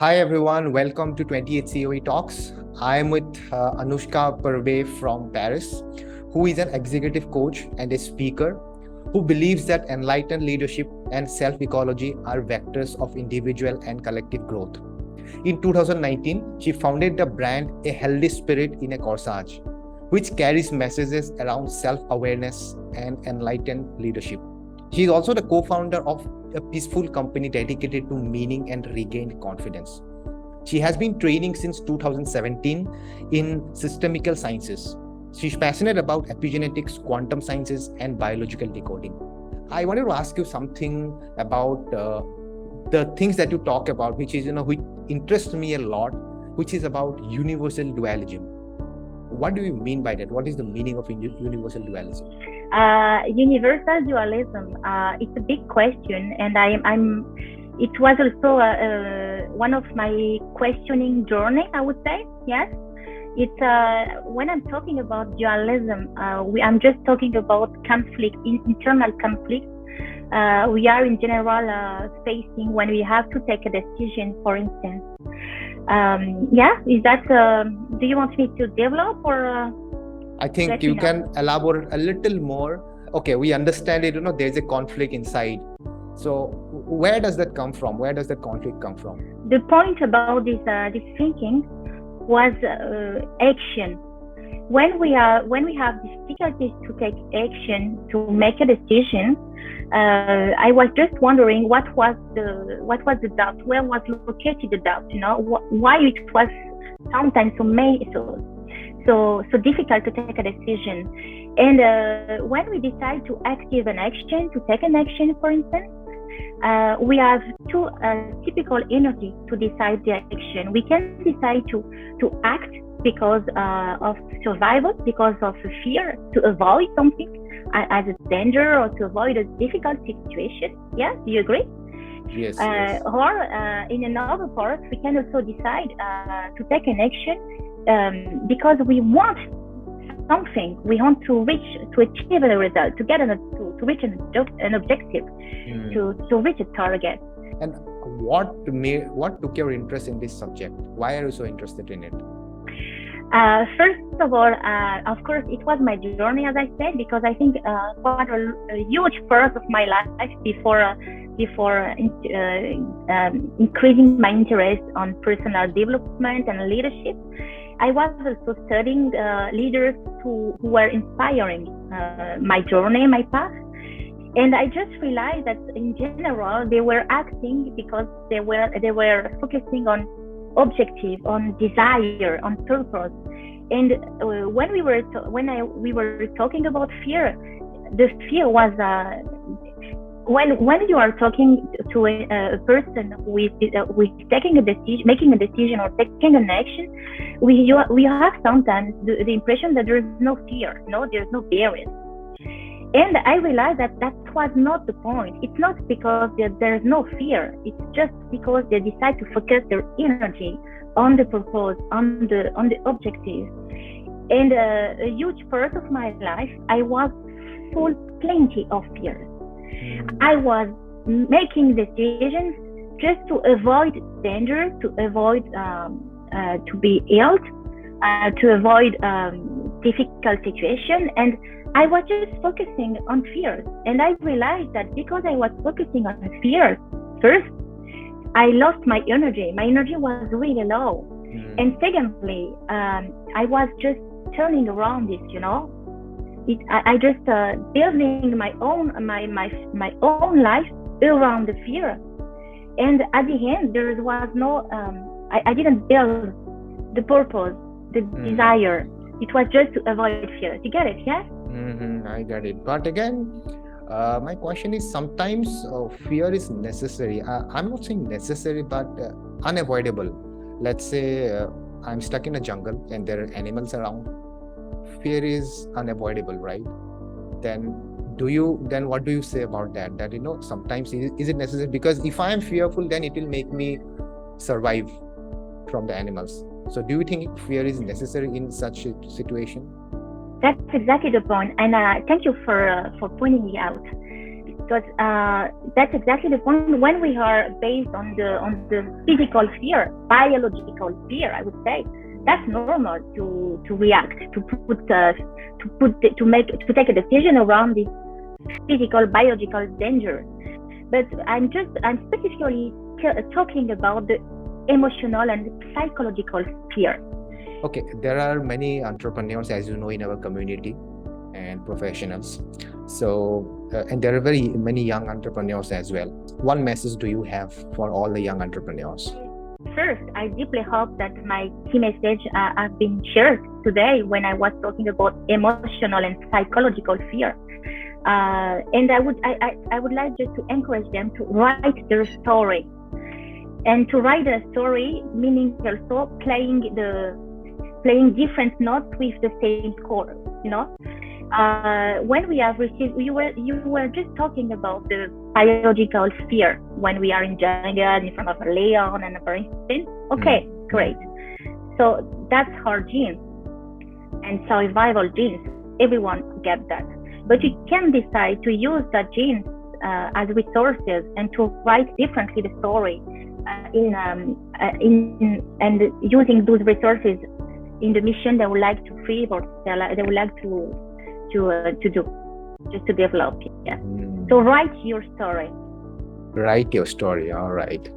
Hi everyone, welcome to 28 COE Talks. I am with Anouchka Pirbay from Paris, who is an executive coach and a speaker who believes that enlightened leadership and self-ecology are vectors of individual and collective growth. In 2019, she founded the brand A Healthy Spirit in a Corsage, which carries messages around self-awareness and enlightened leadership. She is also the co-founder of a peaceful company dedicated to meaning and regained confidence. She has been training since 2017 in systemical sciences. She's passionate about epigenetics, quantum sciences, and biological decoding. I wanted to ask you something about the things that you talk about, which is, which interests me a lot, which is about universal dualism. What do you mean by that? What is the meaning of universal dualism? Universal dualism. It's a big question, and It was also one of my questioning journey, I would say. Yes, it's when I'm talking about dualism, I'm just talking about conflict, internal conflict. We are in general facing when we have to take a decision, for instance. Is that? Do you want me to develop or? I think you can elaborate a little more. Okay, we understand it. There's a conflict inside. So where does that come from? Where does that conflict come from? The point about this thinking was action. When we have difficulties to take action, to make a decision, I was just wondering what was the doubt? Where was located the doubt? Why it was sometimes so difficult to take a decision. And when we decide to active an action, to take an action, for instance, we have two typical energy to decide the action. We can decide to act because of survival, because of fear, to avoid something as a danger or to avoid a difficult situation. Yeah, do you agree? Yes. Yes. Or in another part, we can also decide to take an action because we want something, we want to achieve a result, to get to reach an objective, to reach a target. And what took your interest in this subject? Why are you so interested in it? First of all, of course, it was my journey, as I said, because I think quite a huge part of my life before increasing my interest on personal development and leadership, I was also studying leaders who were inspiring my journey, my path. And I just realized that in general, they were acting because they were focusing on objective, on desire, on purpose. And when we were talking about fear, the fear was when you are talking to a person who is taking a decision, making a decision or taking an action, we have sometimes the impression that there is no fear, there's no barrier. And I realized that was not the point. It's not because there's no fear. It's just because they decide to focus their energy on the purpose, on the objective. And a huge part of my life, I was full plenty of fear. I was making decisions just to avoid danger, to avoid to be ill, to avoid difficult situation, and I was just focusing on fears. And I realized that because I was focusing on fears, first, I lost my energy. My energy was really low. And secondly, I was just turning around this, I just building my own life around the fear. And at the end, there was no, I didn't build the purpose, the desire. It was just to avoid fear. You get it, yeah? I get it. But again, my question is sometimes fear is necessary. I'm not saying necessary, but unavoidable. Let's say I'm stuck in a jungle and there are animals around. Fear is unavoidable, right? Then what do you say about that? That, sometimes is it necessary? Because if I am fearful, then it will make me survive from the animals. So do you think fear is necessary in such a situation? That's exactly the point. And thank you for pointing it out. because that's exactly the point. When we are based on the physical fear, biological fear, I would say, that's normal to react, to take a decision around this physical biological danger. But I'm specifically talking about the emotional and psychological fear. Okay, there are many entrepreneurs, as you know, in our community and professionals. So, and there are very many young entrepreneurs as well. What message do you have for all the young entrepreneurs? First, I deeply hope that my key message has been shared today when I was talking about emotional and psychological fear. And I would like just to encourage them to write their story. And to write a story, meaning also playing different notes with the same chord, you know. When we have received, you were just talking about the biological fear when we are in jungle in front of a lion and for instance. Okay, great. So that's our genes and survival genes. Everyone gets that. But you can decide to use that genes as resources and to write differently the story and using those resources in the mission they would like to free or they would like to do, just to develop. Yeah. So write your story. Write your story. All right.